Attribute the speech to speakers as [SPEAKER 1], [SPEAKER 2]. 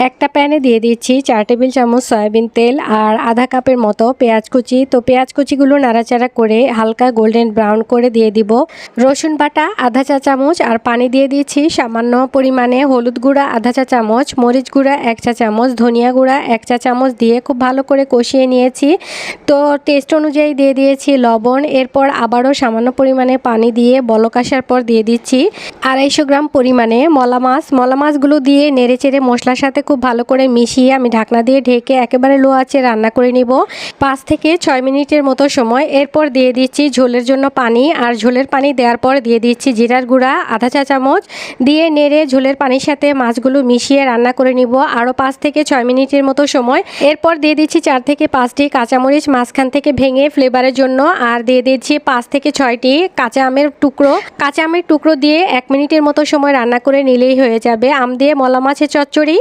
[SPEAKER 1] একটা প্যানে দিয়ে দিচ্ছি 4 টেবিল চামচ সয়াবিন তেল আর আধা কাপের মতো পেঁয়াজ কুচি। তো পেঁয়াজ কুচিগুলো নাড়াচাড়া করে হালকা গোল্ডেন ব্রাউন করে দিয়ে দিব। রসুন বাটা আধা চা চামচ আর পানি দিয়ে দিচ্ছি সামান্য পরিমাণে। হলুদ গুঁড়া আধা চা চামচ, মরিচ গুঁড়া 1 চা চামচ, ধনিয়া গুঁড়া 1 চা চামচ দিয়ে খুব ভালো করে কষিয়ে নিয়েছি। তো টেস্ট অনুযায়ী দিয়ে দিয়েছি লবণ। এরপর আবারও সামান্য পরিমাণে পানি দিয়ে বলক আসার পর দিয়ে দিচ্ছি 250 গ্রাম পরিমাণে মলা মাছ। মলা মাছগুলো দিয়ে নেড়েচেড়ে মশলার সাথে খুব ভালো করে মিশিয়ে আমি ঢাকনা দিয়ে ঢেকে একেবারে লো আঁচে রান্না করে নিব 5 থেকে 6 মিনিটের মতো সময়। এরপর দিয়ে দিচ্ছি ঝোলের জন্য পানি, আর ঝোলের পানি দেওয়ার পর দিয়ে দিচ্ছি জিরার গুঁড়া আধা চা চামচ দিয়ে নেড়ে ঝোলের পানির সাথে মাছগুলো মিশিয়ে রান্না করে নিব আরও 5 থেকে 6 মিনিটের মতো সময়। এরপর দিয়ে দিচ্ছি 4 থেকে 5টি কাঁচামরিচ মাঝখান থেকে ভেঙে ফ্লেভারের জন্য, আর দিয়ে দিচ্ছি 5 থেকে 6টি কাঁচা আমের টুকরো। কাঁচা আমের টুকরো দিয়ে 1 মিনিটের মতো সময় রান্না করে নিলেই হয়ে যাবে আম দিয়ে মলা মাছের চচ্চড়ি।